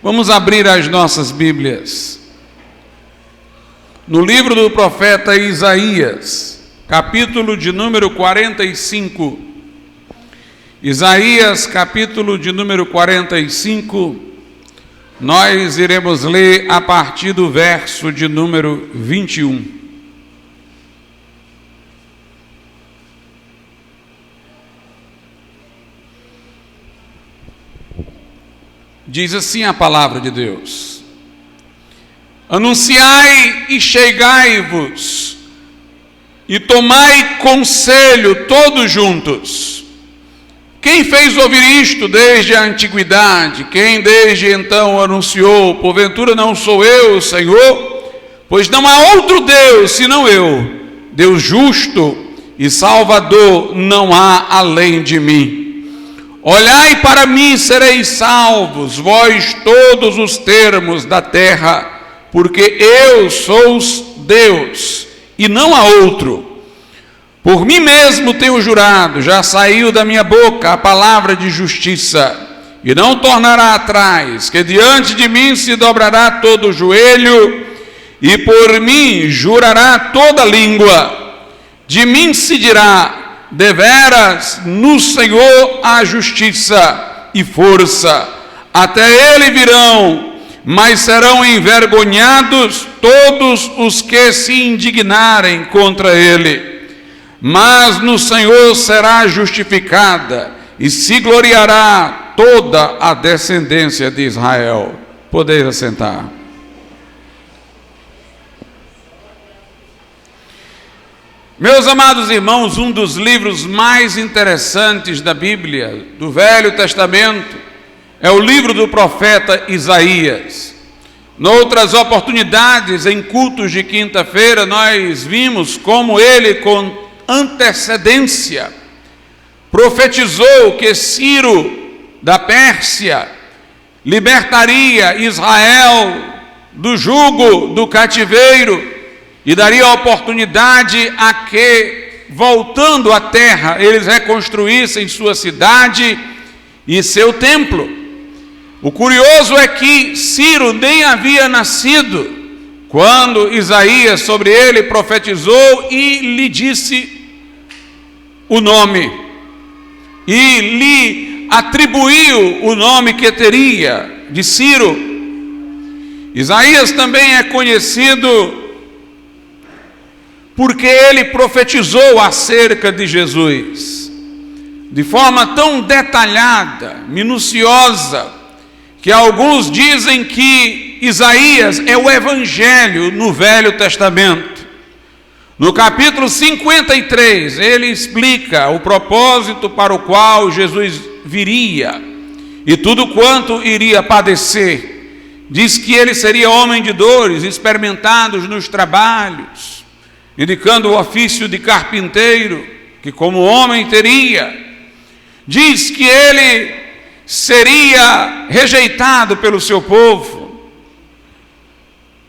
Vamos abrir as nossas Bíblias no livro do profeta Isaías, capítulo de número 45. Isaías, capítulo de número 45, nós iremos ler a partir do verso de número 21. Diz assim a palavra de Deus: anunciai e chegai-vos, e tomai conselho todos juntos. Quem fez ouvir isto desde a antiguidade? Quem desde então anunciou? Porventura não sou eu, Senhor? Pois não há outro Deus senão eu, Deus justo e Salvador não há além de mim. Olhai para mim, sereis salvos, vós todos os termos da terra, porque eu sou Deus, e não há outro. Por mim mesmo tenho jurado, já saiu da minha boca a palavra de justiça, e não tornará atrás, que diante de mim se dobrará todo o joelho, e por mim jurará toda língua. De mim se dirá: deveras no Senhor há justiça e força, até ele virão, mas serão envergonhados todos os que se indignarem contra ele. Mas no Senhor será justificada e se gloriará toda a descendência de Israel. Podeis assentar. Meus amados irmãos, um dos livros mais interessantes da Bíblia, do Velho Testamento, é o livro do profeta Isaías. Noutras oportunidades, em cultos de quinta-feira, nós vimos como ele, com antecedência, profetizou que Ciro da Pérsia libertaria Israel do jugo do cativeiro e daria oportunidade a que, voltando à terra, eles reconstruíssem sua cidade e seu templo. O curioso é que Ciro nem havia nascido quando Isaías sobre ele profetizou e lhe disse o nome, e lhe atribuiu o nome que teria de Ciro. Isaías também é conhecido porque ele profetizou acerca de Jesus de forma tão detalhada, minuciosa, que alguns dizem que Isaías é o Evangelho no Velho Testamento. No capítulo 53, ele explica o propósito para o qual Jesus viria e tudo quanto iria padecer. Diz que ele seria homem de dores, experimentados nos trabalhos, indicando o ofício de carpinteiro, que como homem teria. Diz que ele seria rejeitado pelo seu povo,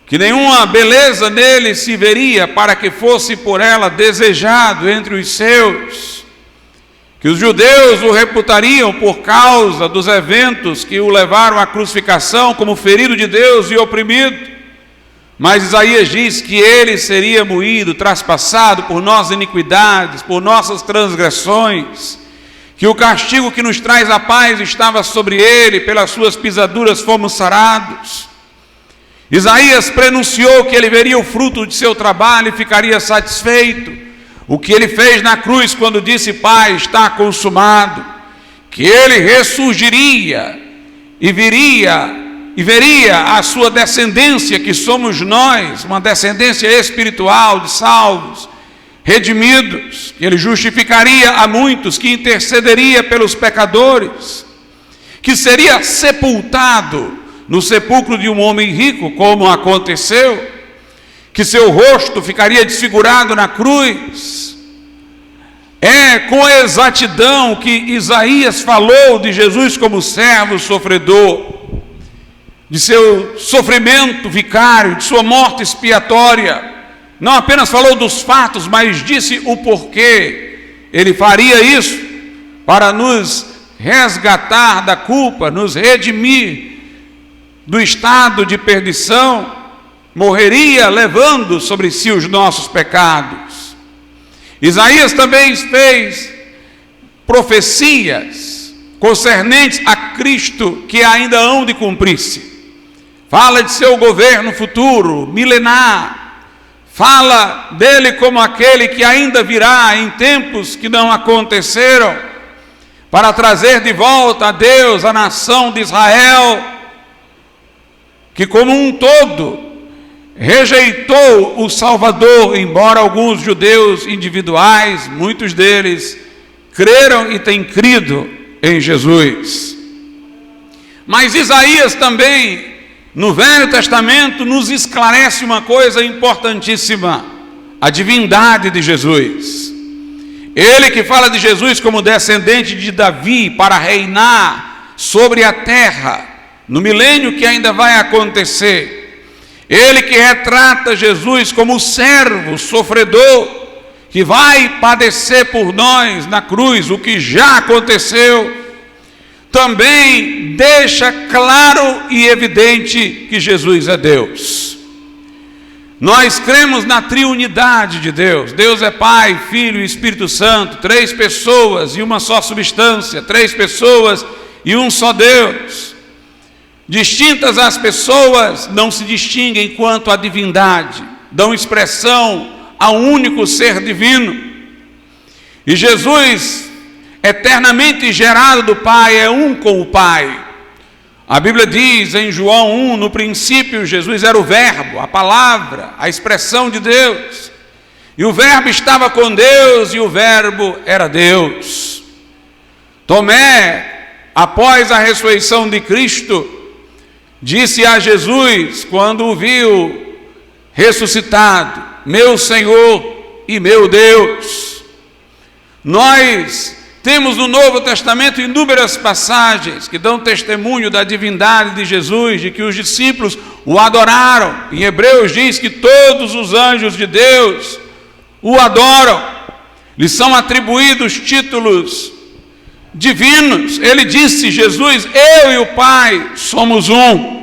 que nenhuma beleza nele se veria para que fosse por ela desejado entre os seus, que os judeus o reputariam por causa dos eventos que o levaram à crucificação como ferido de Deus e oprimido. Mas Isaías diz que ele seria moído, traspassado por nossas iniquidades, por nossas transgressões, que o castigo que nos traz a paz estava sobre ele, pelas suas pisaduras fomos sarados. Isaías prenunciou que ele veria o fruto de seu trabalho e ficaria satisfeito. O que ele fez na cruz quando disse: Pai, está consumado. Que ele ressurgiria e veria a sua descendência, que somos nós, uma descendência espiritual de salvos, redimidos, que ele justificaria a muitos, que intercederia pelos pecadores, que seria sepultado no sepulcro de um homem rico, como aconteceu, que seu rosto ficaria desfigurado na cruz. É com exatidão que Isaías falou de Jesus como servo sofredor, de seu sofrimento vicário, de sua morte expiatória. Não apenas falou dos fatos, mas disse o porquê ele faria isso, para nos resgatar da culpa, nos redimir do estado de perdição, morreria levando sobre si os nossos pecados. Isaías também fez profecias concernentes a Cristo que ainda hão de cumprir-se. Fala de seu governo futuro, milenar. Fala dele como aquele que ainda virá em tempos que não aconteceram, para trazer de volta a Deus a nação de Israel, que como um todo rejeitou o Salvador, embora alguns judeus individuais, muitos deles, creram e têm crido em Jesus. Mas Isaías também, no Velho Testamento, nos esclarece uma coisa importantíssima: a divindade de Jesus. Ele que fala de Jesus como descendente de Davi para reinar sobre a terra, no milênio que ainda vai acontecer. Ele que retrata Jesus como o servo sofredor, que vai padecer por nós na cruz, o que já aconteceu. Também deixa claro e evidente que Jesus é Deus. Nós cremos na triunidade de Deus. Deus é Pai, Filho e Espírito Santo, 3 pessoas e uma só substância, 3 pessoas e um só Deus. Distintas as pessoas não se distinguem quanto à divindade, dão expressão ao único ser divino. E Jesus, eternamente gerado do Pai, é um com o Pai. A Bíblia diz em João 1, no princípio Jesus era o Verbo, a palavra, a expressão de Deus. E o Verbo estava com Deus e o Verbo era Deus. Tomé, após a ressurreição de Cristo, disse a Jesus, quando o viu ressuscitado: meu Senhor e meu Deus. Nós temos no Novo Testamento inúmeras passagens que dão testemunho da divindade de Jesus, de que os discípulos o adoraram. Em Hebreus diz que todos os anjos de Deus o adoram, lhes são atribuídos títulos divinos. Ele disse, Jesus: eu e o Pai somos um.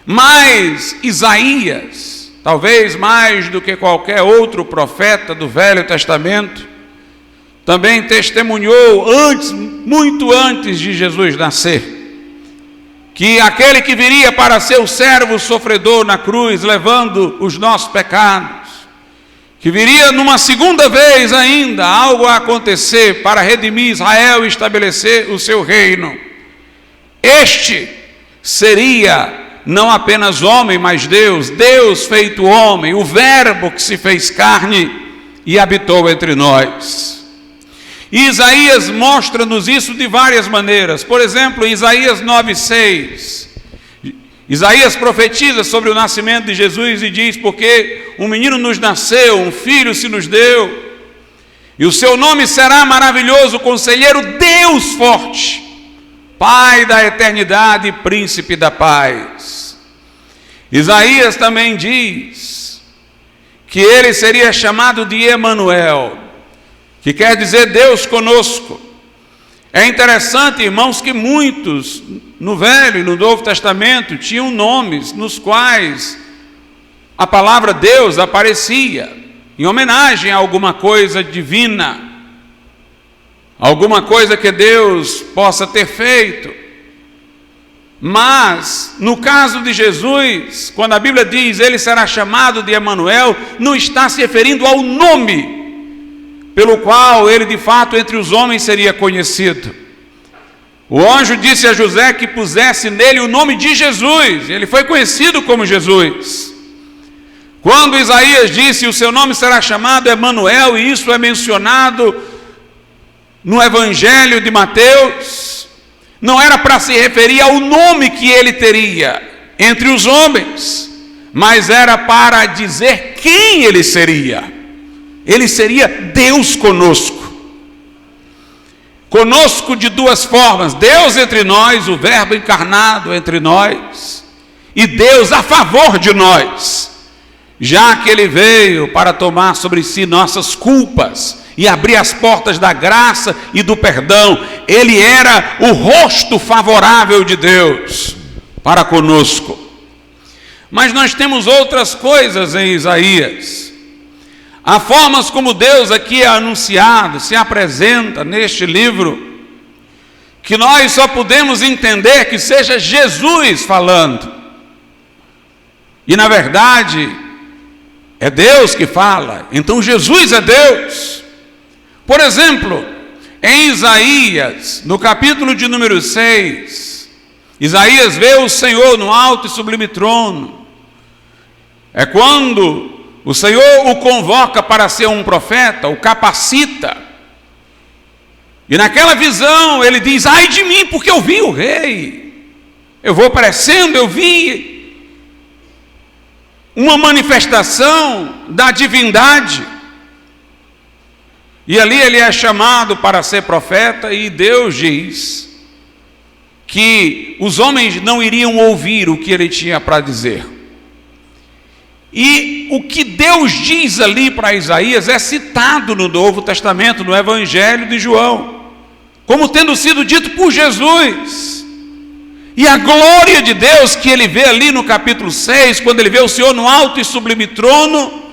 Mas Isaías, talvez mais do que qualquer outro profeta do Velho Testamento, também testemunhou antes, muito antes de Jesus nascer, que aquele que viria para ser o servo sofredor na cruz, levando os nossos pecados, que viria numa segunda vez ainda algo a acontecer para redimir Israel e estabelecer o seu reino. Este seria não apenas homem, mas Deus, Deus feito homem, o Verbo que se fez carne e habitou entre nós. E Isaías mostra-nos isso de várias maneiras. Por exemplo, em Isaías 9,6, Isaías profetiza sobre o nascimento de Jesus e diz: porque um menino nos nasceu, um filho se nos deu, e o seu nome será maravilhoso, Conselheiro, Deus forte, Pai da eternidade e Príncipe da paz. Isaías também diz que ele seria chamado de Emanuel, que quer dizer Deus conosco. É interessante, irmãos, que muitos no Velho e no Novo Testamento tinham nomes nos quais a palavra Deus aparecia em homenagem a alguma coisa divina, alguma coisa que Deus possa ter feito. Mas no caso de Jesus, quando a Bíblia diz ele será chamado de Emanuel, não está se referindo ao nome pelo qual ele de fato entre os homens seria conhecido. O anjo disse a José que pusesse nele o nome de Jesus, ele foi conhecido como Jesus. Quando Isaías disse o seu nome será chamado Emanuel, e isso é mencionado no Evangelho de Mateus, não era para se referir ao nome que ele teria entre os homens, mas era para dizer quem ele seria. Ele seria Deus conosco. Conosco de duas formas: Deus entre nós, o Verbo encarnado entre nós, e Deus a favor de nós, já que ele veio para tomar sobre si nossas culpas e abrir as portas da graça e do perdão. Ele era o rosto favorável de Deus. para conosco. Mas nós temos outras coisas em Isaías. Há formas como Deus aqui é anunciado, se apresenta neste livro, que nós só podemos entender que seja Jesus falando. E na verdade, é Deus que fala, então Jesus é Deus. Por exemplo, em Isaías, no capítulo de número 6, Isaías vê o Senhor no alto e sublime trono. É quando o Senhor o convoca para ser um profeta, o capacita. E naquela visão ele diz: ai de mim, porque eu vi o rei. Eu vou aparecendo, eu vi uma manifestação da divindade. E ali ele é chamado para ser profeta, e Deus diz que os homens não iriam ouvir o que ele tinha para dizer. E o que Deus diz ali para Isaías é citado no Novo Testamento, no Evangelho de João, como tendo sido dito por Jesus. E a glória de Deus que ele vê ali no capítulo 6, quando ele vê o Senhor no alto e sublime trono,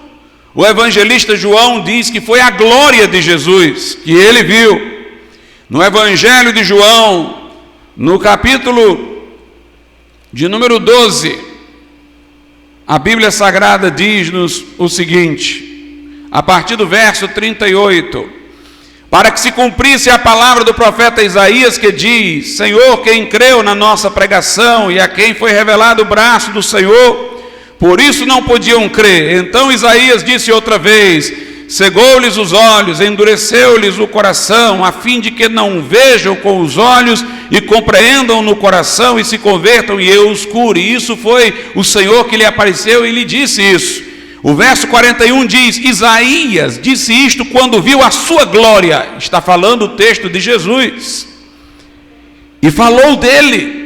o evangelista João diz que foi a glória de Jesus que ele viu. No Evangelho de João, no capítulo de número 12, a Bíblia Sagrada diz-nos o seguinte, a partir do verso 38, para que se cumprisse a palavra do profeta Isaías, que diz: Senhor, quem creu na nossa pregação e a quem foi revelado o braço do Senhor, por isso não podiam crer. Então Isaías disse outra vez: cegou-lhes os olhos, endureceu-lhes o coração, a fim de que não vejam com os olhos e compreendam no coração e se convertam e eu os cure. Isso foi o Senhor que lhe apareceu e lhe disse isso. O verso 41 diz: Isaías disse isto quando viu a sua glória. Está falando o texto de Jesus. E falou dele.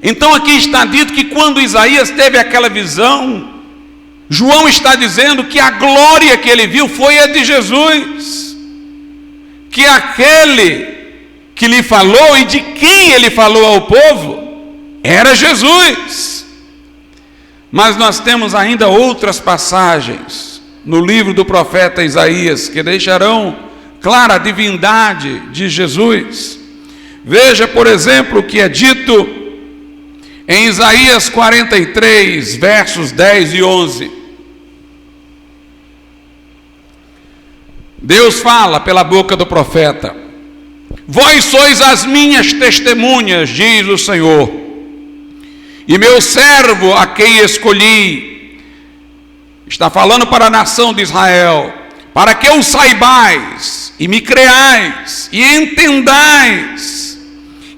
Então aqui está dito que quando Isaías teve aquela visão, João está dizendo que a glória que ele viu foi a de Jesus. Que aquele que lhe falou e de quem ele falou ao povo era Jesus. Mas nós temos ainda outras passagens no livro do profeta Isaías que deixarão clara a divindade de Jesus. Veja, por exemplo, o que é dito em Isaías 43, versos 10 e 11. Deus fala pela boca do profeta: vós sois as minhas testemunhas, diz o Senhor, e meu servo a quem escolhi. Está falando para a nação de Israel, para que o saibais e me creais e entendais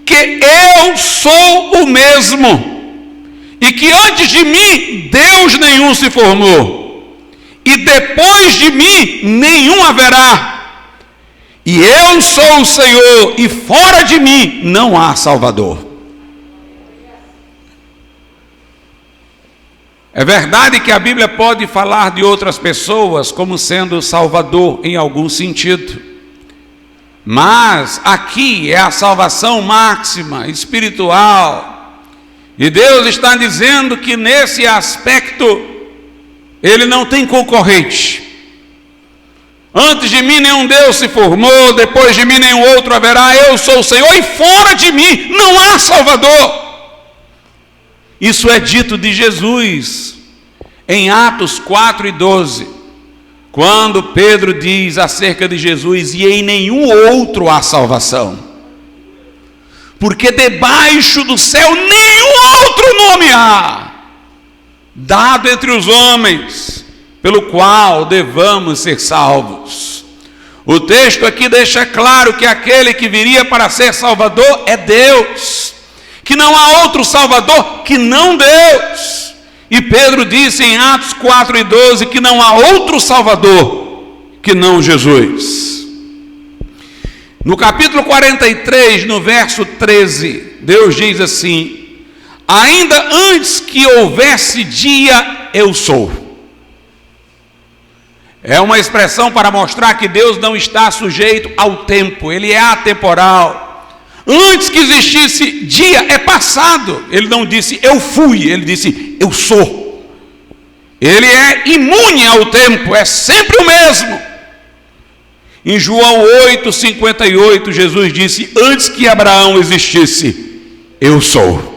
que eu sou o mesmo, e que antes de mim Deus nenhum se formou, e depois de mim nenhum haverá, e eu sou o Senhor, e fora de mim não há Salvador. É verdade que a Bíblia pode falar de outras pessoas como sendo Salvador em algum sentido, mas aqui é a salvação máxima, espiritual, e Deus está dizendo que nesse aspecto Ele não tem concorrente. Antes de mim nenhum Deus se formou, depois de mim nenhum outro haverá, eu sou o Senhor, e fora de mim não há Salvador. Isso é dito de Jesus em Atos 4 e 12, quando Pedro diz acerca de Jesus: e em nenhum outro há salvação, porque debaixo do céu nenhum outro nome há, dado entre os homens, pelo qual devamos ser salvos. O texto aqui deixa claro que aquele que viria para ser Salvador é Deus, que não há outro Salvador que não Deus. E Pedro disse em Atos 4 e 12 que não há outro Salvador que não Jesus. No capítulo 43, no verso 13, Deus diz assim: ainda antes que houvesse dia, eu sou. É uma expressão para mostrar que Deus não está sujeito ao tempo, Ele é atemporal. Antes que existisse dia, é passado. Ele não disse eu fui, ele disse eu sou. Ele é imune ao tempo, é sempre o mesmo. Em João 8:58, Jesus disse: antes que Abraão existisse, eu sou.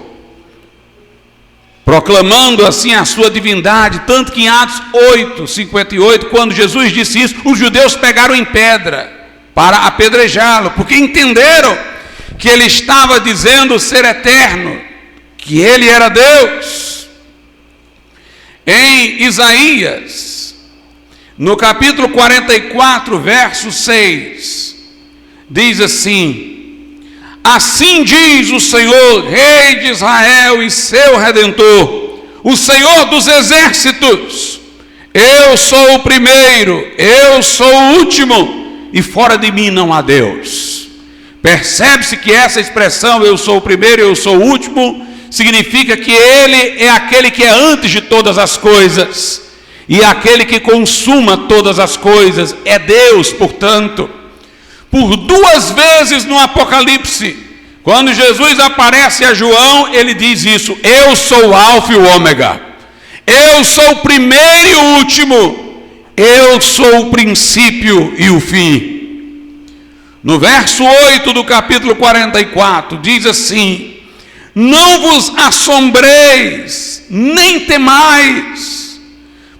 Proclamando assim a sua divindade, tanto que em Atos 8:58, quando Jesus disse isso, os judeus pegaram em pedra para apedrejá-lo, porque entenderam que ele estava dizendo ser eterno, que ele era Deus. Em Isaías, no capítulo 44, verso 6, diz assim: assim diz o Senhor, Rei de Israel e seu Redentor, o Senhor dos exércitos: eu sou o primeiro, eu sou o último, e fora de mim não há Deus. Percebe-se que essa expressão, eu sou o primeiro, eu sou o último, significa que ele é aquele que é antes de todas as coisas, e aquele que consuma todas as coisas, é Deus, portanto. Por duas vezes no Apocalipse, quando Jesus aparece a João, ele diz isso: eu sou o Alfa e o Ômega, eu sou o primeiro e o último, eu sou o princípio e o fim. No verso 8 do capítulo 44, diz assim: não vos assombreis, nem temais,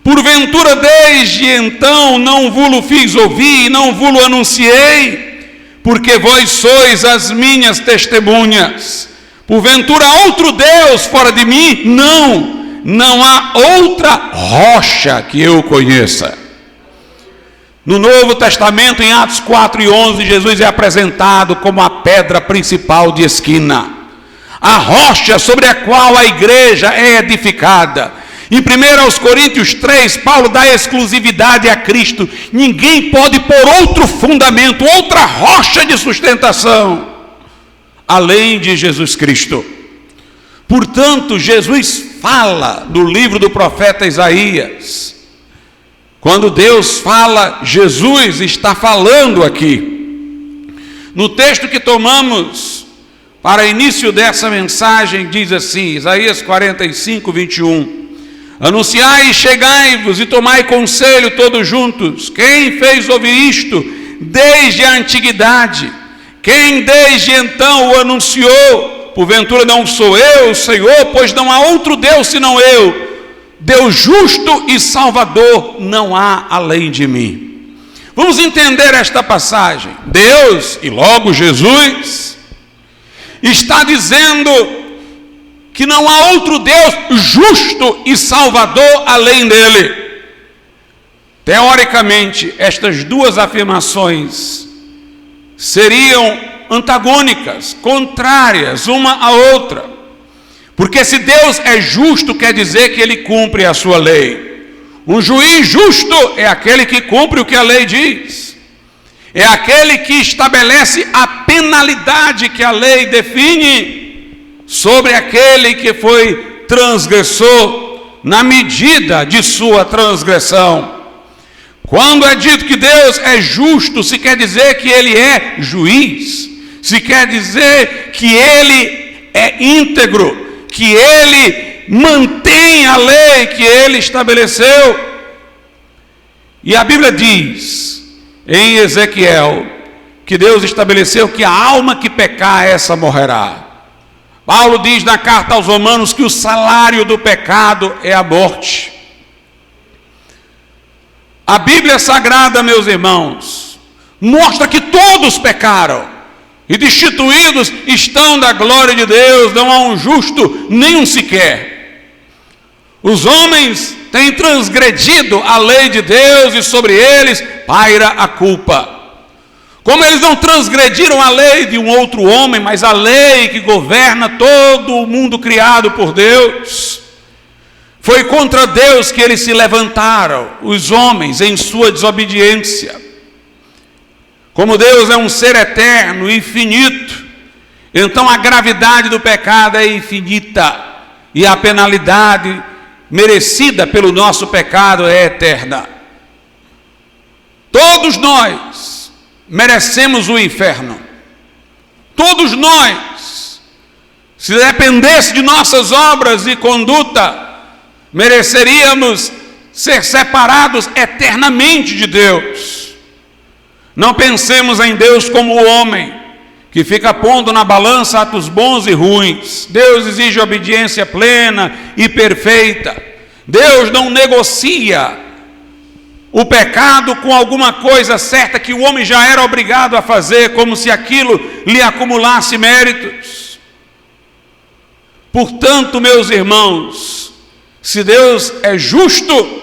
porventura desde então não vulo fiz ouvir, não vulo anunciei, porque vós sois as minhas testemunhas. Porventura outro Deus fora de mim? Não há outra rocha que eu conheça. No Novo Testamento, em Atos 4:11, Jesus é apresentado como a pedra principal de esquina, a rocha sobre a qual a igreja é edificada. Em 1 Coríntios 3, Paulo dá exclusividade a Cristo. Ninguém pode pôr outro fundamento, outra rocha de sustentação, além de Jesus Cristo. Portanto, Jesus fala no livro do profeta Isaías. Quando Deus fala, Jesus está falando aqui. No texto que tomamos para início dessa mensagem, diz assim, Isaías 45:21: anunciai e chegai-vos e tomai conselho todos juntos. Quem fez ouvir isto desde a antiguidade? Quem desde então o anunciou? Porventura não sou eu, Senhor, pois não há outro Deus senão eu. Deus justo e salvador não há além de mim. Vamos entender esta passagem. Deus, e logo Jesus, está dizendo que não há outro Deus justo e salvador além dele. Teoricamente, estas duas afirmações seriam antagônicas, contrárias uma à outra. Porque se Deus é justo, quer dizer que ele cumpre a sua lei. Um juiz justo é aquele que cumpre o que a lei diz. É aquele que estabelece a penalidade que a lei define sobre aquele que foi transgressor na medida de sua transgressão. Quando é dito que Deus é justo, se quer dizer que ele é juiz, se quer dizer que ele é íntegro, que ele mantém a lei que ele estabeleceu. E a Bíblia diz em Ezequiel que Deus estabeleceu que a alma que pecar, essa morrerá. Paulo diz na carta aos Romanos que o salário do pecado é a morte. A Bíblia Sagrada, meus irmãos, mostra que todos pecaram e destituídos estão da glória de Deus, não há um justo, nenhum sequer. Os homens têm transgredido a lei de Deus e sobre eles paira a culpa. Como eles não transgrediram a lei de um outro homem, mas a lei que governa todo o mundo criado por Deus, foi contra Deus que eles se levantaram, os homens, em sua desobediência. Como Deus é um ser eterno, infinito, então a gravidade do pecado é infinita e a penalidade merecida pelo nosso pecado é eterna. Todos nós merecemos o inferno. Todos nós, se dependesse de nossas obras e conduta, mereceríamos ser separados eternamente de Deus. Não pensemos em Deus como o homem, que fica pondo na balança atos bons e ruins. Deus exige obediência plena e perfeita. Deus não negocia o pecado com alguma coisa certa que o homem já era obrigado a fazer, como se aquilo lhe acumulasse méritos. Portanto, meus irmãos, se Deus é justo,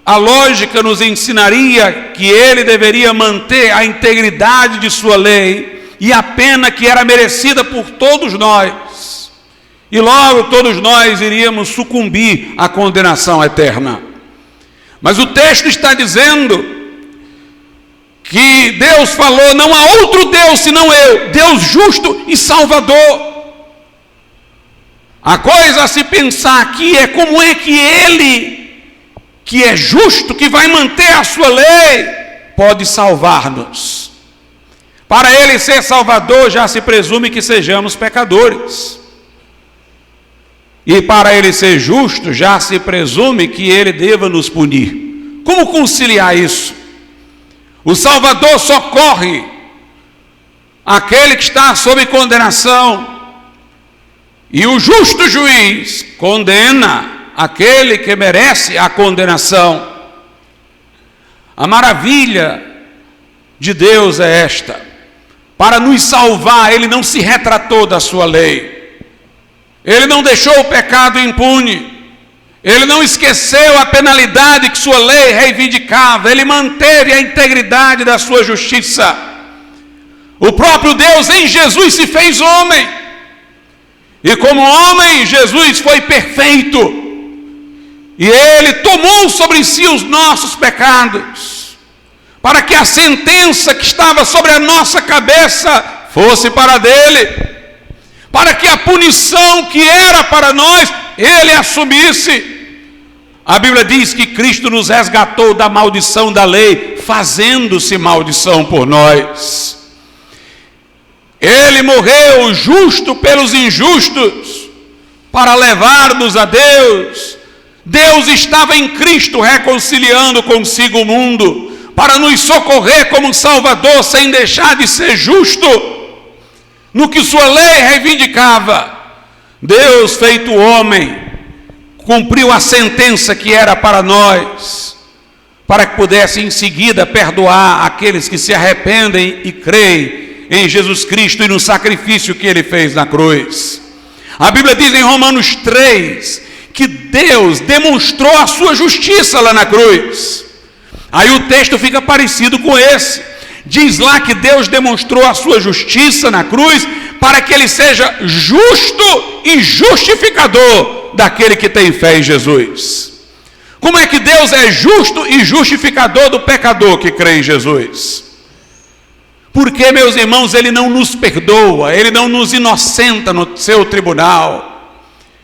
a lógica nos ensinaria que ele deveria manter a integridade de sua lei e a pena que era merecida por todos nós. E logo todos nós iríamos sucumbir à condenação eterna. Mas o texto está dizendo que Deus falou: não há outro Deus senão eu, Deus justo e salvador. A coisa a se pensar aqui é como é que ele, que é justo, que vai manter a sua lei, pode salvar-nos. Para ele ser salvador, já se presume que sejamos pecadores. E para ele ser justo, já se presume que ele deva nos punir. Como conciliar isso? O Salvador socorre aquele que está sob condenação, e o justo juiz condena aquele que merece a condenação. A maravilha de Deus é esta: para nos salvar, ele não se retratou da sua lei. Ele não deixou o pecado impune. Ele não esqueceu a penalidade que sua lei reivindicava. Ele manteve a integridade da sua justiça. O próprio Deus em Jesus se fez homem. E como homem, Jesus foi perfeito. E ele tomou sobre si os nossos pecados, para que a sentença que estava sobre a nossa cabeça fosse para dele, para que a punição que era para nós, ele assumisse. A Bíblia diz que Cristo nos resgatou da maldição da lei, fazendo-se maldição por nós. Ele morreu justo pelos injustos, para levar-nos a Deus. Deus estava em Cristo reconciliando consigo o mundo, para nos socorrer como Salvador, sem deixar de ser justo no que sua lei reivindicava. Deus, feito homem, cumpriu a sentença que era para nós, para que pudesse em seguida perdoar aqueles que se arrependem e creem em Jesus Cristo e no sacrifício que ele fez na cruz. A Bíblia diz em Romanos 3 que Deus demonstrou a sua justiça lá na cruz. Aí o texto fica parecido com esse. Diz lá que Deus demonstrou a sua justiça na cruz para que ele seja justo e justificador daquele que tem fé em Jesus. Como é que Deus é justo e justificador do pecador que crê em Jesus? Porque, meus irmãos, ele não nos perdoa, ele não nos inocenta no seu tribunal,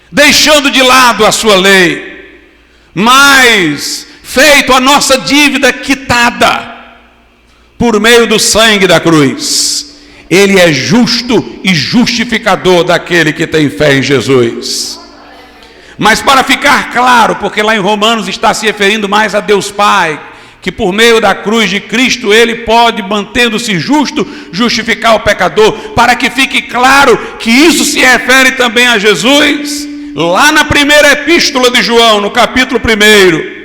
deixando de lado a sua lei, mas feito a nossa dívida quitada por meio do sangue da cruz. Ele é justo e justificador daquele que tem fé em Jesus. Mas para ficar claro, porque lá em Romanos está se referindo mais a Deus Pai, que por meio da cruz de Cristo ele pode, mantendo-se justo, justificar o pecador. Para que fique claro que isso se refere também a Jesus, lá na primeira epístola de João, no capítulo 1,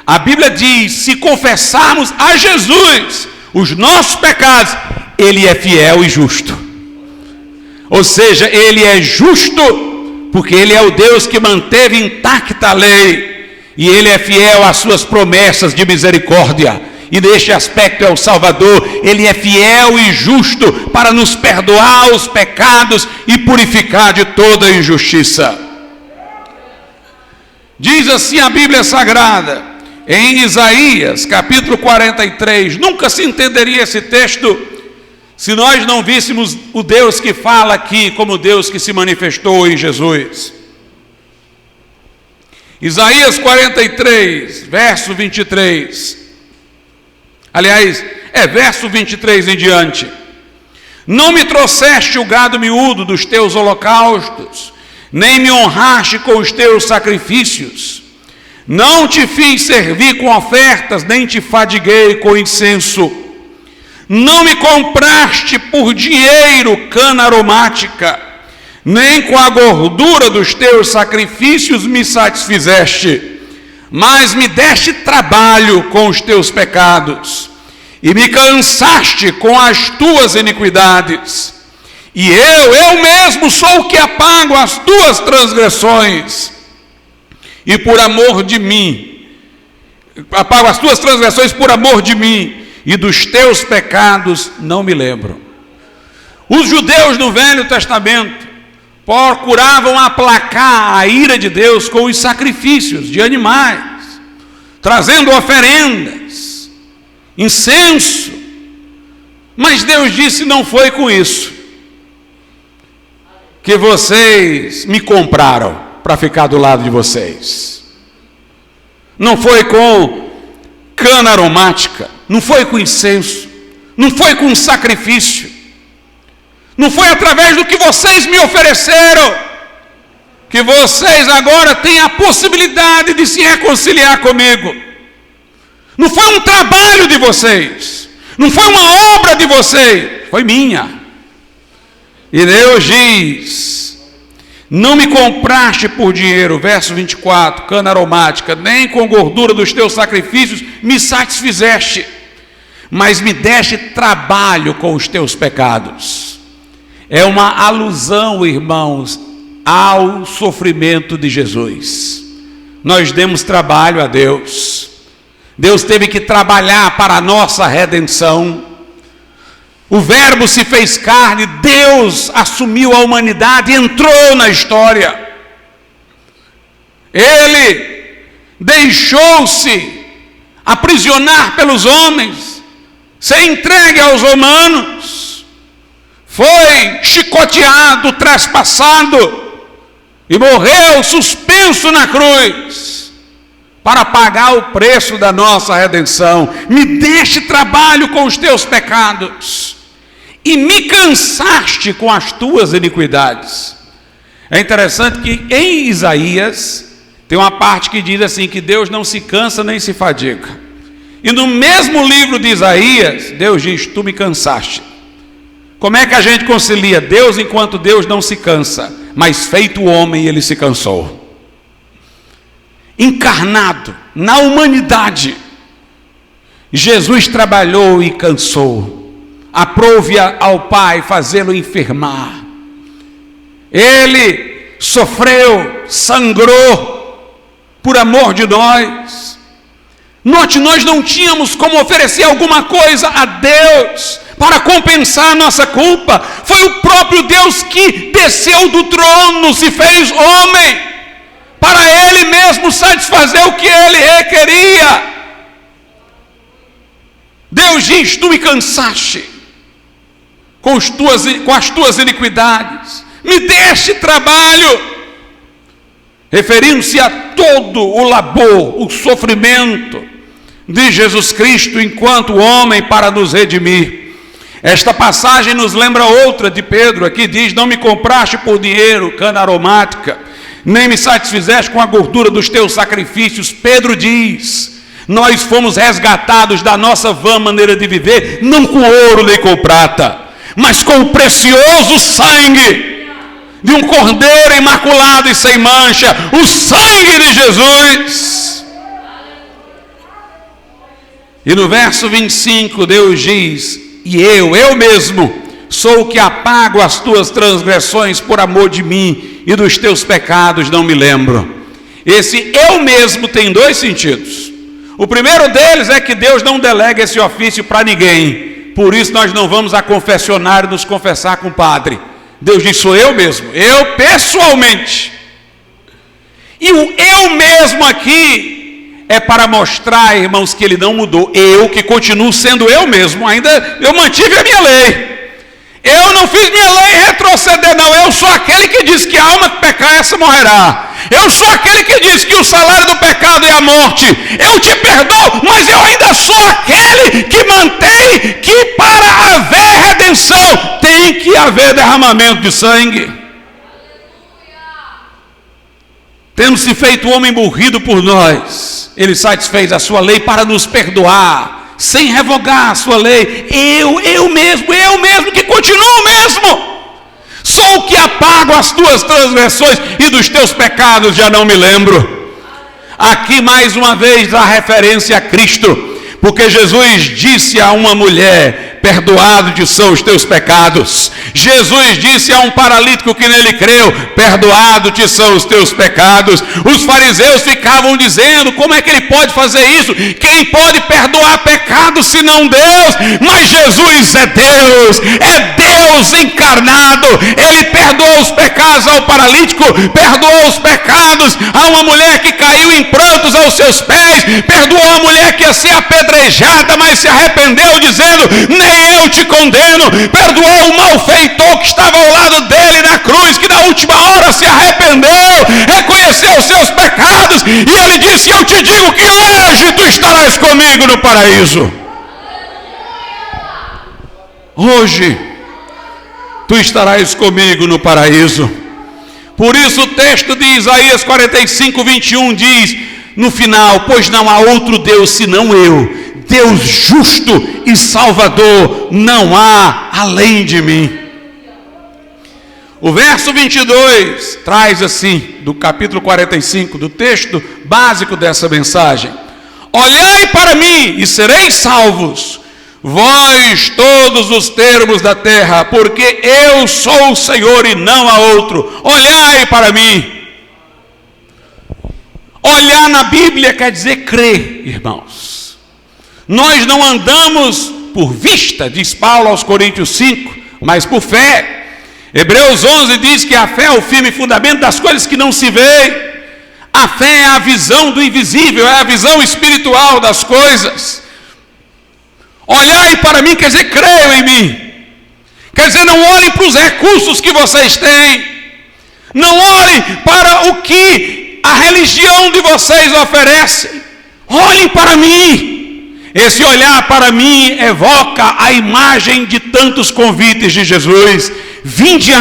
a Bíblia diz: se confessarmos a Jesus os nossos pecados, ele é fiel e justo. Ou seja, ele é justo porque ele é o Deus que manteve intacta a lei, e ele é fiel às suas promessas de misericórdia, e neste aspecto é o Salvador. Ele é fiel e justo para nos perdoar os pecados e purificar de toda injustiça. Diz assim a Bíblia Sagrada, em Isaías, capítulo 43, nunca se entenderia esse texto se nós não víssemos o Deus que fala aqui como Deus que se manifestou em Jesus. Isaías 43, verso 23. Aliás, verso 23 em diante. Não me trouxeste o gado miúdo dos teus holocaustos, nem me honraste com os teus sacrifícios. Não te fiz servir com ofertas, nem te fadiguei com incenso. Não me compraste por dinheiro cana aromática, nem com a gordura dos teus sacrifícios me satisfizeste, mas me deste trabalho com os teus pecados, e me cansaste com as tuas iniquidades. E eu mesmo sou o que apago as tuas transgressões, e por amor de mim, apago as tuas transgressões por amor de mim, e dos teus pecados não me lembro. Os judeus no Velho Testamento procuravam aplacar a ira de Deus com os sacrifícios de animais, trazendo oferendas, incenso. Mas Deus disse: não foi com isso que vocês me compraram para ficar do lado de vocês. Não foi com cana aromática, não foi com incenso, não foi com sacrifício, não foi através do que vocês me ofereceram que vocês agora têm a possibilidade de se reconciliar comigo. Não foi um trabalho de vocês, não foi uma obra de vocês, foi minha. E Deus diz: não me compraste por dinheiro, verso 24, cana aromática, nem com gordura dos teus sacrifícios me satisfizeste, mas me deste trabalho com os teus pecados. É uma alusão, irmãos, ao sofrimento de Jesus. Nós demos trabalho a Deus. Deus teve que trabalhar para a nossa redenção. O Verbo se fez carne, Deus assumiu a humanidade e entrou na história. Ele deixou-se aprisionar pelos homens, ser entregue aos romanos, foi chicoteado, traspassado e morreu suspenso na cruz para pagar o preço da nossa redenção. Me deste trabalho com os teus pecados e me cansaste com as tuas iniquidades. É interessante que em Isaías tem uma parte que diz assim, que Deus não se cansa nem se fadiga. E no mesmo livro de Isaías, Deus diz: tu me cansaste. Como é que a gente concilia Deus enquanto Deus não se cansa? Mas feito homem, ele se cansou. Encarnado na humanidade, Jesus trabalhou e cansou. Aprove ao Pai fazê-lo enfermar. Ele sofreu, sangrou por amor de nós. Note, nós não tínhamos como oferecer alguma coisa a Deus para compensar a nossa culpa. Foi o próprio Deus que desceu do trono, se fez homem, para Ele mesmo satisfazer o que Ele requeria. Deus diz: tu me cansaste com as tuas iniquidades, me deste trabalho, referindo-se a todo o labor, o sofrimento de Jesus Cristo enquanto homem para nos redimir. Esta passagem nos lembra outra de Pedro, aqui diz: não me compraste por dinheiro cana aromática, nem me satisfizeste com a gordura dos teus sacrifícios. Pedro diz: nós fomos resgatados da nossa vã maneira de viver, não com ouro nem com prata, mas com o precioso sangue de um cordeiro imaculado e sem mancha, o sangue de Jesus. E no verso 25 Deus diz: e eu mesmo sou o que apago as tuas transgressões por amor de mim, e dos teus pecados não me lembro. Esse eu mesmo tem dois sentidos. O primeiro deles é que Deus não delega esse ofício para ninguém. Por isso nós não vamos a confessionário nos confessar com o padre. Deus diz: sou eu mesmo, eu pessoalmente. E o eu mesmo aqui é para mostrar, irmãos, que ele não mudou. Eu que continuo sendo eu mesmo, ainda eu mantive a minha lei. Eu não fiz minha lei retroceder, não. Eu sou aquele que diz que a alma que pecar, essa morrerá. Eu sou aquele que diz que o salário do pecado é a morte. Eu te perdoo, mas eu ainda sou aquele que mantém que para haver redenção tem que haver derramamento de sangue. Tendo se feito homem morrido por nós, ele satisfez a sua lei para nos perdoar, sem revogar a sua lei. Eu mesmo que continuo mesmo. Sou o que apago as tuas transgressões e dos teus pecados já não me lembro. Aqui mais uma vez a referência a Cristo, porque Jesus disse a uma mulher: perdoados são os teus pecados. Jesus disse a um paralítico que nele creu: perdoados são os teus pecados. Os fariseus ficavam dizendo: como é que ele pode fazer isso? Quem pode perdoar pecados senão Deus? Mas Jesus é Deus encarnado. Ele perdoou os pecados ao paralítico, perdoou os pecados a uma mulher que caiu em prantos aos seus pés, perdoou a mulher que ia ser apedrejada, mas se arrependeu, dizendo: nem eu te condeno. Perdoou o malfeitor que estava ao lado dele na cruz, que na última hora se arrependeu, reconheceu os seus pecados, e ele disse: eu te digo que hoje tu estarás comigo no paraíso. Hoje tu estarás comigo no paraíso. Por isso o texto de Isaías 45, 21 diz no final: pois não há outro Deus senão eu, Deus justo e salvador, não há além de mim. O verso 22 traz assim, do capítulo 45, do texto básico dessa mensagem: olhai para mim e sereis salvos, vós todos os termos da terra, porque eu sou o Senhor e não há outro. Olhai para mim. Olhar na Bíblia quer dizer crer, irmãos. Nós não andamos por vista, diz Paulo aos Coríntios 5, mas por fé. Hebreus 11 diz que a fé é o firme fundamento das coisas que não se vê. A fé é a visão do invisível, é a visão espiritual das coisas. Olhai para mim quer dizer creio em mim. Quer dizer, não olhem para os recursos que vocês têm, não olhem para o que a religião de vocês oferece. Olhem para mim. Esse olhar para mim evoca a imagem de tantos convites de Jesus: vinde a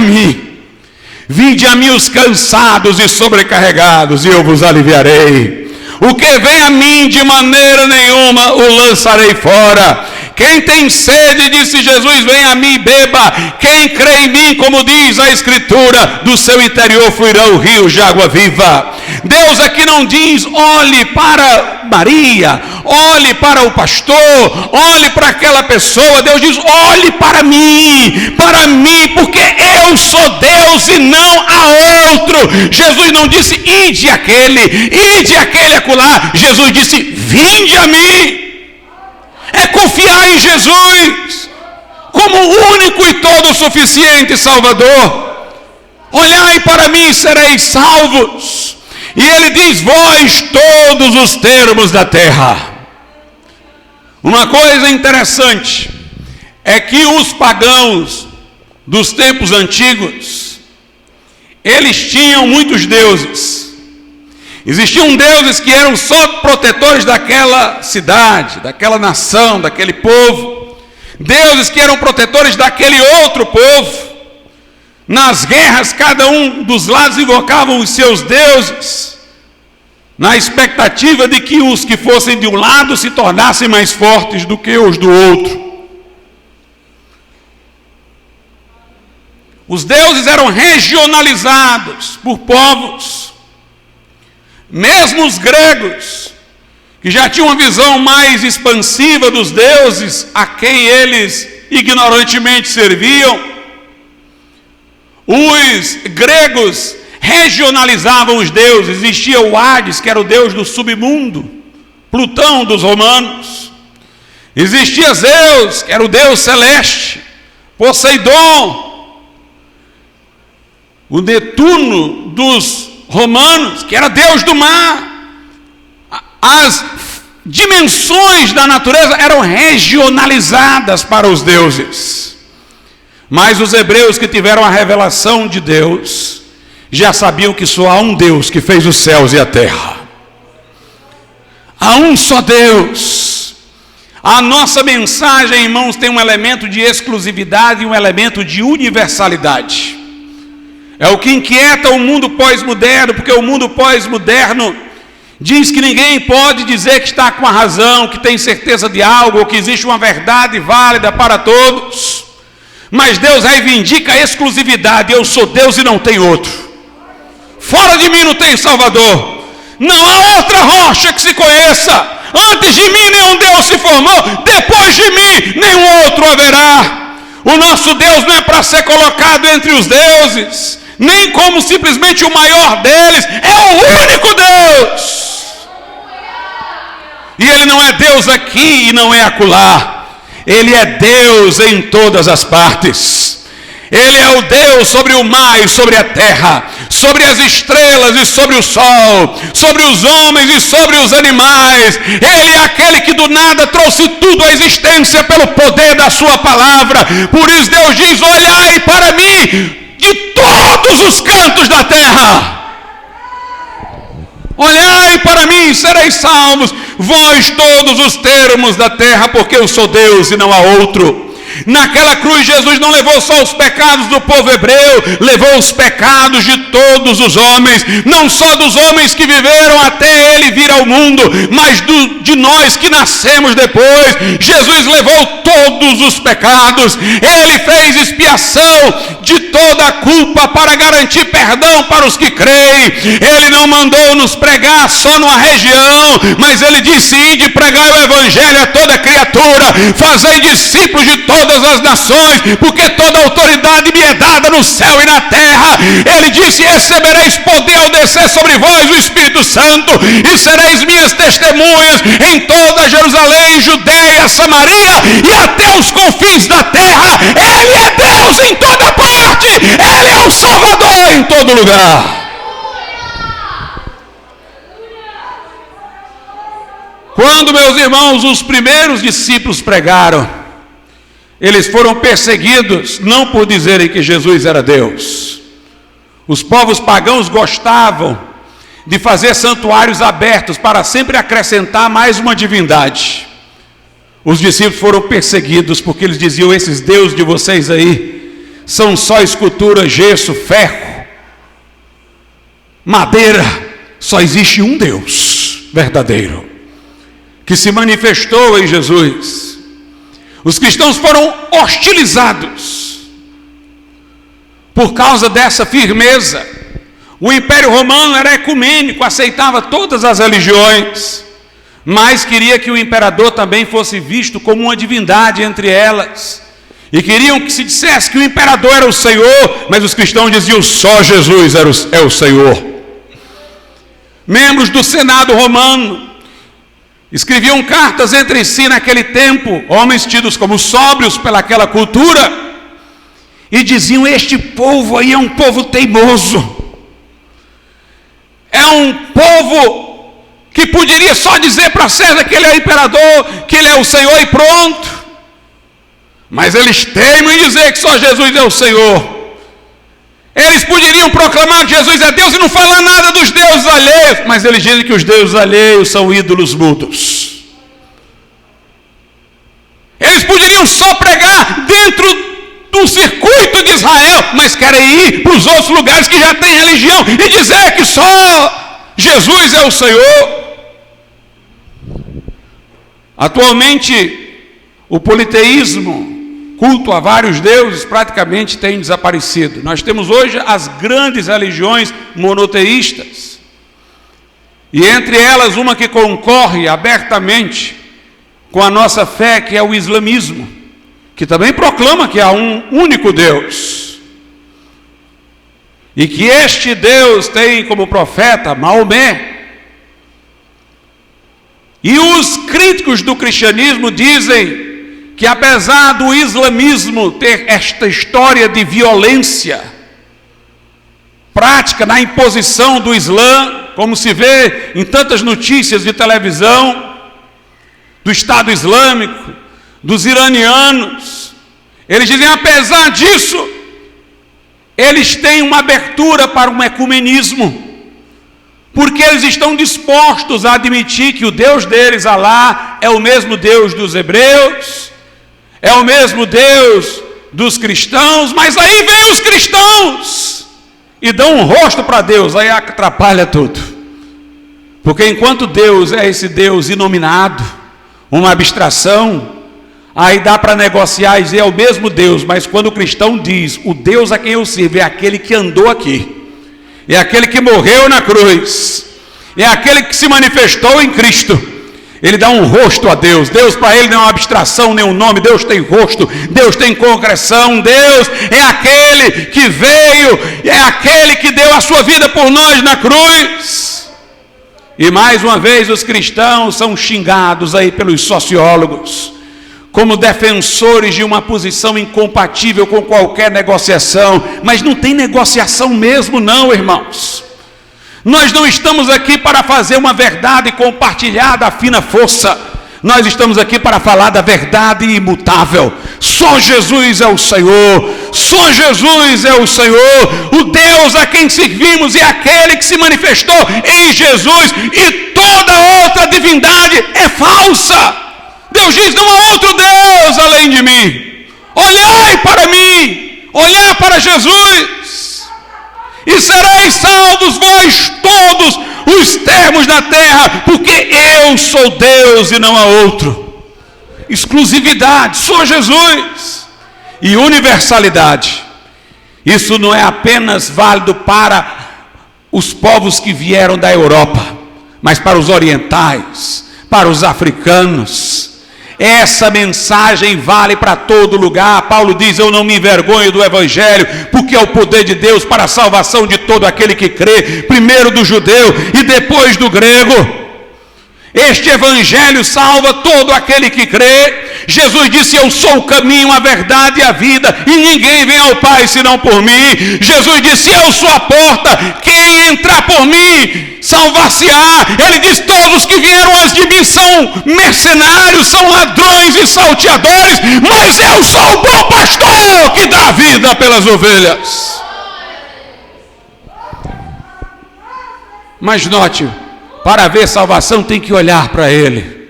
mim os cansados e sobrecarregados, e eu vos aliviarei. O que vem a mim de maneira nenhuma o lançarei fora. Quem tem sede, disse Jesus, vem a mim e beba. Quem crê em mim, como diz a Escritura, do seu interior fluirão rios de água viva. Deus aqui não diz: olhe para Maria, olhe para o pastor, olhe para aquela pessoa. Deus diz: olhe para mim, porque eu sou Deus e não há outro. Jesus não disse: ide aquele acolá. Jesus disse: vinde a mim. É confiar em Jesus como o único e todo suficiente Salvador. Olhai para mim e sereis salvos. E ele diz: vós todos os termos da terra. Uma coisa interessante é que os pagãos dos tempos antigos, eles tinham muitos deuses. Existiam deuses que eram só protetores daquela cidade, daquela nação, daquele povo. Deuses que eram protetores daquele outro povo. Nas guerras, cada um dos lados invocavam os seus deuses, na expectativa de que os que fossem de um lado se tornassem mais fortes do que os do outro. Os deuses eram regionalizados por povos. Mesmo os gregos, que já tinham uma visão mais expansiva dos deuses a quem eles ignorantemente serviam, os gregos regionalizavam os deuses. Existia o Hades, que era o deus do submundo, Plutão dos romanos. Existia Zeus, que era o deus celeste, Poseidon, o Netuno dos romanos, que era Deus do mar. As dimensões da natureza eram regionalizadas para os deuses. Mas os hebreus que tiveram a revelação de Deus, já sabiam que só há um Deus que fez os céus e a terra. Há um só Deus. A nossa mensagem, irmãos, tem um elemento de exclusividade e um elemento de universalidade. É o que inquieta o mundo pós-moderno, porque o mundo pós-moderno diz que ninguém pode dizer que está com a razão, que tem certeza de algo, ou que existe uma verdade válida para todos. Mas Deus reivindica a exclusividade. Eu sou Deus e não tem outro. Fora de mim não tem Salvador. Não há outra rocha que se conheça. Antes de mim nenhum Deus se formou. Depois de mim nenhum outro haverá. O nosso Deus não é para ser colocado entre os deuses, nem como simplesmente o maior deles. É o único Deus. E Ele não é Deus aqui e não é acolá. Ele é Deus em todas as partes. Ele é o Deus sobre o mar e sobre a terra, sobre as estrelas e sobre o sol, sobre os homens e sobre os animais. Ele é aquele que do nada trouxe tudo à existência pelo poder da sua palavra. Por isso Deus diz: olhai para mim de todos os cantos da terra. Olhai para mim, sereis salvos, vós todos os termos da terra, porque eu sou Deus e não há outro. Naquela cruz Jesus não levou só os pecados do povo hebreu, levou os pecados de todos os homens, não só dos homens que viveram até Ele vir ao mundo, mas de nós que nascemos depois. Jesus levou todos os pecados, Ele fez expiação de toda a culpa para garantir perdão para os que creem. Ele não mandou nos pregar só numa região, mas Ele disse: ide pregai o evangelho a toda criatura, fazei discípulos de todas as nações, porque toda autoridade me é dada no céu e na terra. Ele disse: recebereis poder ao descer sobre vós o Espírito Santo, e sereis minhas testemunhas em toda Jerusalém, Judeia, Samaria e até os confins da terra. Ele é Deus em toda parte, Ele é o Salvador em todo lugar. Quando, meus irmãos, os primeiros discípulos pregaram, eles foram perseguidos não por dizerem que Jesus era Deus. Os povos pagãos gostavam de fazer santuários abertos para sempre acrescentar mais uma divindade. Os discípulos foram perseguidos porque eles diziam: esses deuses de vocês aí são só escultura, gesso, ferro, madeira. Só existe um Deus verdadeiro, que se manifestou em Jesus. Os cristãos foram hostilizados por causa dessa firmeza. O Império Romano era ecumênico, aceitava todas as religiões, mas queria que o imperador também fosse visto como uma divindade entre elas. E queriam que se dissesse que o imperador era o Senhor, mas os cristãos diziam: só Jesus é o Senhor. Membros do Senado romano escreviam cartas entre si naquele tempo, homens tidos como sóbrios pelaquela cultura, e diziam: este povo aí é um povo teimoso, é um povo que poderia só dizer para César que ele é imperador, que ele é o Senhor e pronto, mas eles teimam em dizer que só Jesus é o Senhor. Eles poderiam proclamar que Jesus é Deus e não falar nada dos deuses alheios, mas eles dizem que os deuses alheios são ídolos mudos. Eles poderiam só pregar dentro do circuito de Israel, mas querem ir para os outros lugares que já têm religião e dizer que só Jesus é o Senhor. Atualmente, o politeísmo, culto a vários deuses, praticamente tem desaparecido. Nós temos hoje as grandes religiões monoteístas, e entre elas uma que concorre abertamente com a nossa fé, que é o islamismo, que também proclama que há um único Deus, e que este Deus tem como profeta Maomé. E os críticos do cristianismo dizem que, apesar do islamismo ter esta história de violência prática na imposição do Islã, como se vê em tantas notícias de televisão, do Estado Islâmico, dos iranianos, eles dizem: apesar disso, eles têm uma abertura para um ecumenismo, porque eles estão dispostos a admitir que o Deus deles, Alá, é o mesmo Deus dos hebreus, é o mesmo Deus dos cristãos, mas aí vem os cristãos e dão um rosto para Deus, aí atrapalha tudo. Porque enquanto Deus é esse Deus inominado, uma abstração, aí dá para negociar e dizer é o mesmo Deus, mas quando o cristão diz, o Deus a quem eu sirvo é aquele que andou aqui, é aquele que morreu na cruz, é aquele que se manifestou em Cristo, ele dá um rosto a Deus. Deus para ele não é uma abstração, nem um nome. Deus tem rosto, Deus tem concreção. Deus é aquele que veio, é aquele que deu a sua vida por nós na cruz. E mais uma vez os cristãos são xingados aí pelos sociólogos como defensores de uma posição incompatível com qualquer negociação. Mas não tem negociação mesmo não, irmãos. Nós não estamos aqui para fazer uma verdade compartilhada à fina força. Nós estamos aqui para falar da verdade imutável. Só Jesus é o Senhor. Só Jesus é o Senhor. O Deus a quem servimos é aquele que se manifestou em Jesus. E toda outra divindade é falsa. Deus diz, não há outro Deus além de mim. Olhai para mim. Olhai para Jesus. E sereis salvos vós todos os termos da terra, porque eu sou Deus e não há outro. Exclusividade, só Jesus. E universalidade, isso não é apenas válido para os povos que vieram da Europa, mas para os orientais, para os africanos. Essa mensagem vale para todo lugar. Paulo diz, eu não me envergonho do Evangelho, porque é o poder de Deus para a salvação de todo aquele que crê, primeiro do judeu e depois do grego. Este Evangelho salva todo aquele que crê. Jesus disse, eu sou o caminho, a verdade e a vida, e ninguém vem ao Pai senão por mim. Jesus disse, eu sou a porta, quem entrar por mim salvar-se-á. Ele diz, todos que vieram antes de mim são mercenários, são ladrões e salteadores, mas eu sou o bom pastor que dá vida pelas ovelhas. Mas note, para ver salvação tem que olhar para Ele.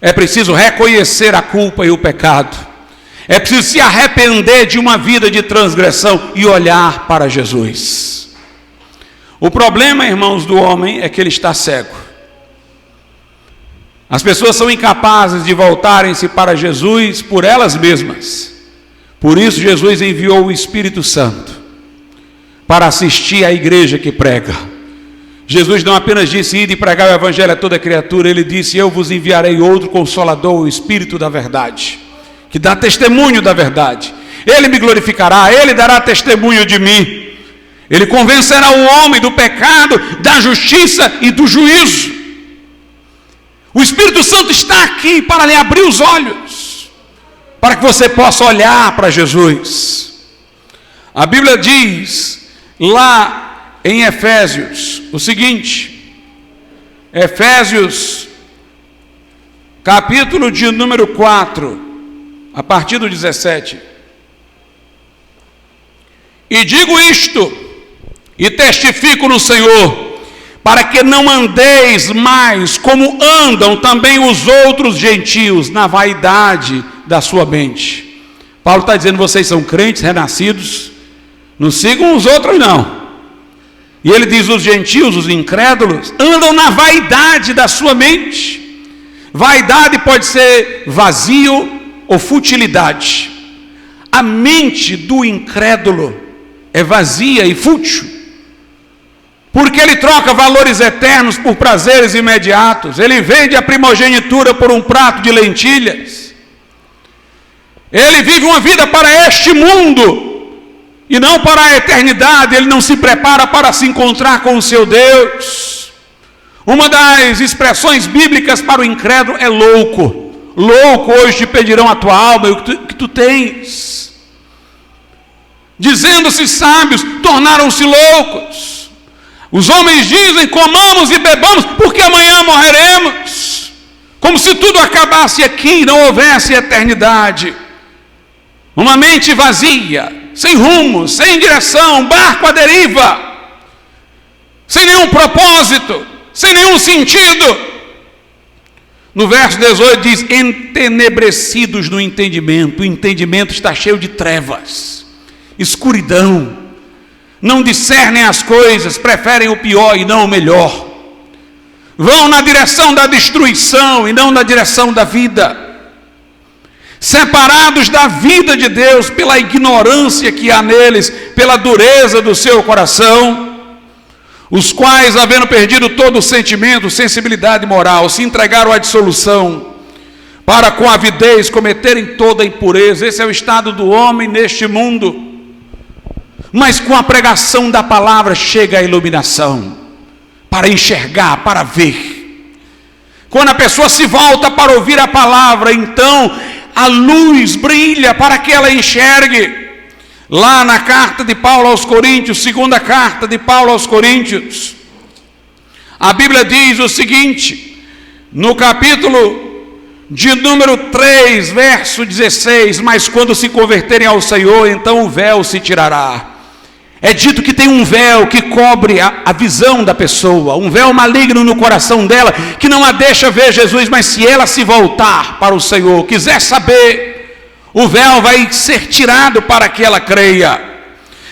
É preciso reconhecer a culpa e o pecado. É preciso se arrepender de uma vida de transgressão e olhar para Jesus. O problema, irmãos, do homem é que ele está cego. As pessoas são incapazes de voltarem-se para Jesus por elas mesmas. Por isso Jesus enviou o Espírito Santo para assistir à igreja que prega. Jesus não apenas disse, ide e pregar o Evangelho a toda criatura, ele disse, eu vos enviarei outro Consolador, o Espírito da verdade, que dá testemunho da verdade. Ele me glorificará, ele dará testemunho de mim. Ele convencerá o homem do pecado, da justiça e do juízo. O Espírito Santo está aqui para lhe abrir os olhos, para que você possa olhar para Jesus. A Bíblia diz lá em Efésios o seguinte, Efésios capítulo de número 4, a partir do 17. E digo isto, e testifico no Senhor, para que não andeis mais como andam também os outros gentios, na vaidade da sua mente. Paulo está dizendo, vocês são crentes, renascidos, não sigam os outros não. E ele diz, os gentios, os incrédulos, andam na vaidade da sua mente. Vaidade pode ser vazio ou futilidade. A mente do incrédulo é vazia e fútil, porque ele troca valores eternos por prazeres imediatos. Ele vende a primogenitura por um prato de lentilhas. Ele vive uma vida para este mundo e não para a eternidade. Ele não se prepara para se encontrar com o seu Deus. Uma das expressões bíblicas para o incrédulo é louco. Louco, hoje te pedirão a tua alma e o que tu tens. Dizendo-se sábios, tornaram-se loucos. Os homens dizem, comamos e bebamos, porque amanhã morreremos. Como se tudo acabasse aqui e não houvesse eternidade. Uma mente vazia, sem rumo, sem direção, barco à deriva, sem nenhum propósito, sem nenhum sentido. No verso 18 diz: entenebrecidos no entendimento. O entendimento está cheio de trevas, escuridão, não discernem as coisas, preferem o pior e não o melhor, vão na direção da destruição e não na direção da vida, separados da vida de Deus pela ignorância que há neles, pela dureza do seu coração, os quais, havendo perdido todo o sentimento, sensibilidade moral, se entregaram à dissolução, para com avidez cometerem toda a impureza. Esse é o estado do homem neste mundo. Mas com a pregação da palavra chega a iluminação, para enxergar, para ver. Quando a pessoa se volta para ouvir a palavra, então a luz brilha para que ela enxergue. Lá na carta de Paulo aos Coríntios, segunda carta de Paulo aos Coríntios, a Bíblia diz o seguinte, no capítulo de número 3, verso 16: mas quando se converterem ao Senhor, então o véu se tirará. É dito que tem um véu que cobre a visão da pessoa, um véu maligno no coração dela, que não a deixa ver Jesus, mas se ela se voltar para o Senhor, quiser saber, o véu vai ser tirado para que ela creia.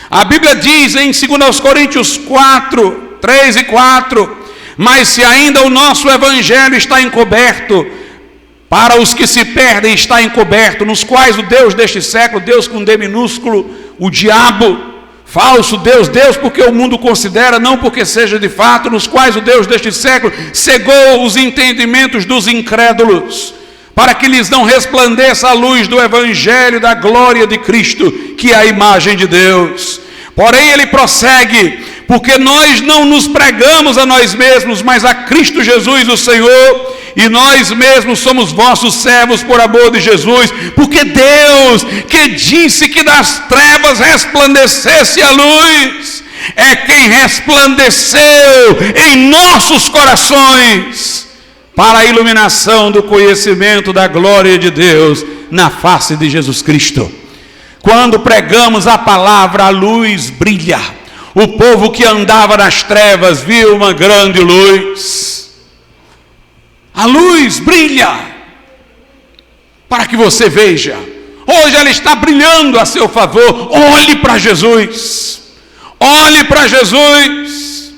A Bíblia diz em 2 Coríntios 4, 3 e 4, mas se ainda o nosso evangelho está encoberto, para os que se perdem está encoberto, nos quais o Deus deste século, Deus com D minúsculo, o diabo, falso Deus, Deus porque o mundo considera, não porque seja de fato, nos quais o Deus deste século cegou os entendimentos dos incrédulos, para que lhes não resplandeça a luz do evangelho da glória de Cristo, que é a imagem de Deus. Porém ele prossegue: porque nós não nos pregamos a nós mesmos, mas a Cristo Jesus o Senhor, e nós mesmos somos vossos servos por amor de Jesus, porque Deus, que disse que das trevas resplandecesse a luz, é quem resplandeceu em nossos corações para a iluminação do conhecimento da glória de Deus na face de Jesus Cristo. Quando pregamos a palavra, a luz brilha. O povo que andava nas trevas viu uma grande luz. A luz brilha para que você veja. Hoje ela está brilhando a seu favor. Olhe para Jesus. Olhe para Jesus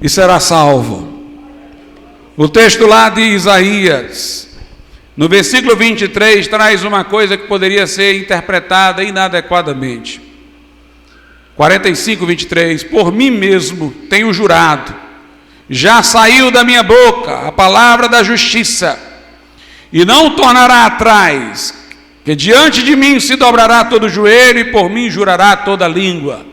e será salvo. O texto lá de Isaías, no versículo 23, traz uma coisa que poderia ser interpretada inadequadamente. 45, 23, por mim mesmo tenho jurado, já saiu da minha boca a palavra da justiça, e não tornará atrás, que diante de mim se dobrará todo joelho, e por mim jurará toda língua.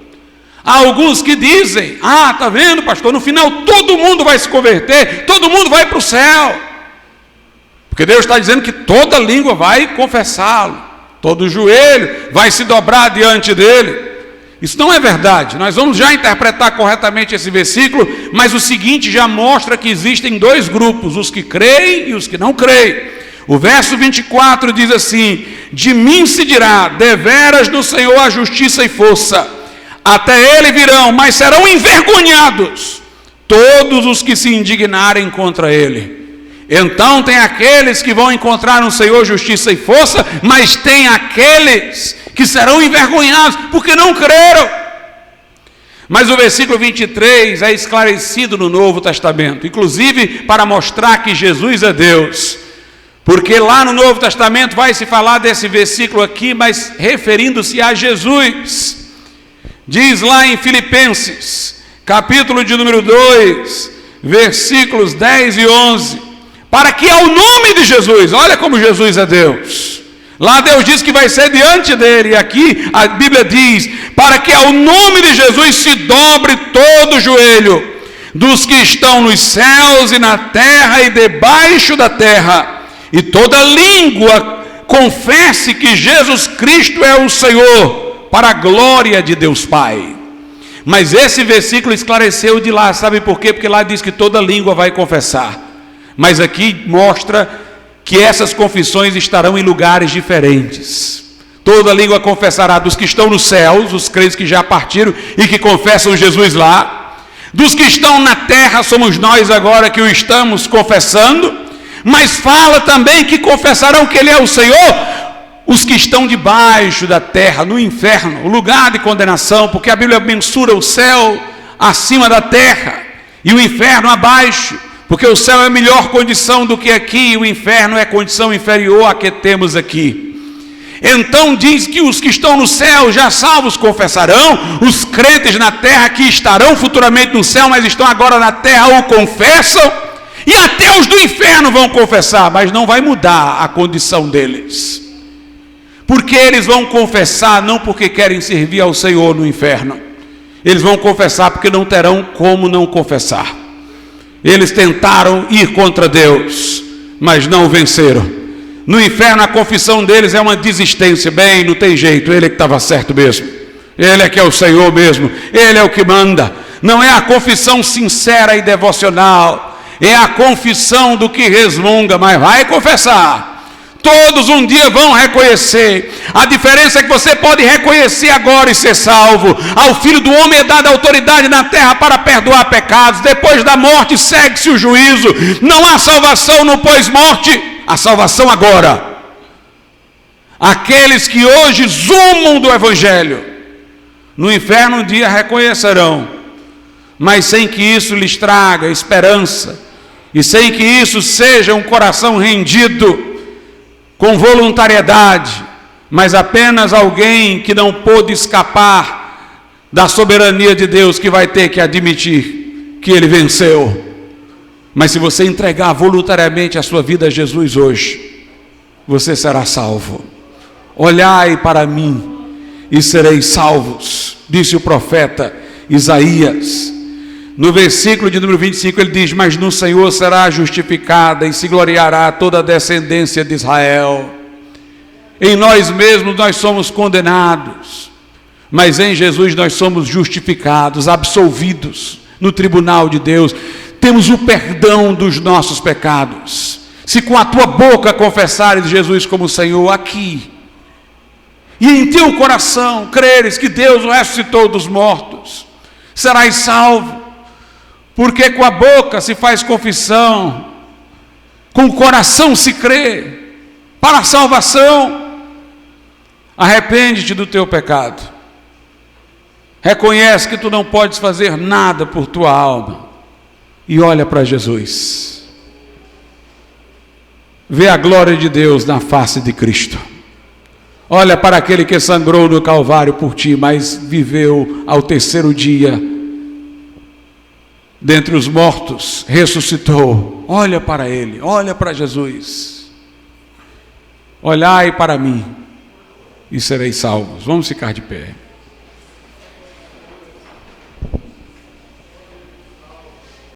Há alguns que dizem: ah, está vendo, pastor, no final todo mundo vai se converter, todo mundo vai para o céu, porque Deus está dizendo que toda língua vai confessá-lo, todo joelho vai se dobrar diante dele. Isso não é verdade. Nós vamos já interpretar corretamente esse versículo, mas o seguinte já mostra que existem dois grupos, os que creem e os que não creem. O verso 24 diz assim: de mim se dirá, deveras do Senhor a justiça e força, até ele virão, mas serão envergonhados todos os que se indignarem contra ele. Então tem aqueles que vão encontrar no Senhor justiça e força, mas tem aqueles que serão envergonhados porque não creram. Mas o versículo 23 é esclarecido no Novo Testamento, inclusive para mostrar que Jesus é Deus, porque lá no Novo Testamento vai se falar desse versículo aqui, mas referindo-se a Jesus. Diz lá em Filipenses, capítulo de número 2, versículos 10 e 11, para que ao nome de Jesus, olha como Jesus é Deus, lá Deus diz que vai ser diante dele, e aqui a Bíblia diz, para que ao nome de Jesus se dobre todo o joelho, dos que estão nos céus e na terra e debaixo da terra, e toda língua confesse que Jesus Cristo é o Senhor, para a glória de Deus Pai. Mas esse versículo esclareceu de lá, sabe por quê? Porque lá diz que toda língua vai confessar, mas aqui mostra que essas confissões estarão em lugares diferentes. Toda língua confessará, dos que estão nos céus, os crentes que já partiram e que confessam Jesus lá. Dos que estão na terra, somos nós agora que o estamos confessando. Mas fala também que confessarão que Ele é o Senhor, os que estão debaixo da terra, no inferno, o lugar de condenação, porque a Bíblia mensura o céu acima da terra e o inferno abaixo, porque o céu é melhor condição do que aqui, e o inferno é condição inferior à que temos aqui. Então diz que os que estão no céu já salvos confessarão, os crentes na terra que estarão futuramente no céu, mas estão agora na terra, o confessam, e até os do inferno vão confessar, mas não vai mudar a condição deles, porque eles vão confessar não porque querem servir ao Senhor no inferno, eles vão confessar porque não terão como não confessar. Eles tentaram ir contra Deus, mas não venceram. No inferno a confissão deles é uma desistência. Bem, não tem jeito, Ele é que estava certo mesmo, Ele é que é o Senhor mesmo, Ele é o que manda. Não é a confissão sincera e devocional, é a confissão do que resmunga, mas vai confessar. Todos um dia vão reconhecer. A diferença é que você pode reconhecer agora e ser salvo. Ao Filho do Homem é dada autoridade na terra para perdoar pecados. Depois da morte segue-se o juízo. Não há salvação no pós-morte, há salvação agora. Aqueles que hoje zumam do Evangelho, no inferno um dia reconhecerão, mas sem que isso lhes traga esperança, e sem que isso seja um coração rendido com voluntariedade, mas apenas alguém que não pôde escapar da soberania de Deus, que vai ter que admitir que ele venceu. Mas se você entregar voluntariamente a sua vida a Jesus hoje, você será salvo. Olhai para mim e sereis salvos, disse o profeta Isaías. No versículo de número 25 ele diz: mas no Senhor será justificada e se gloriará toda a descendência de Israel. Em nós mesmos nós somos condenados, mas em Jesus nós somos justificados, absolvidos no tribunal de Deus. Temos o perdão dos nossos pecados. Se com a tua boca confessares Jesus como Senhor aqui, e em teu coração creres que Deus o ressuscitou dos mortos, serás salvo. Porque com a boca se faz confissão, com o coração se crê para a salvação. Arrepende-te do teu pecado, reconhece que tu não podes fazer nada por tua alma, e olha para Jesus, vê a glória de Deus na face de Cristo. Olha para aquele que sangrou no Calvário por ti, mas viveu ao terceiro dia dentre os mortos, ressuscitou. Olha para Ele, olha para Jesus. Olhai para mim e sereis salvos. Vamos ficar de pé.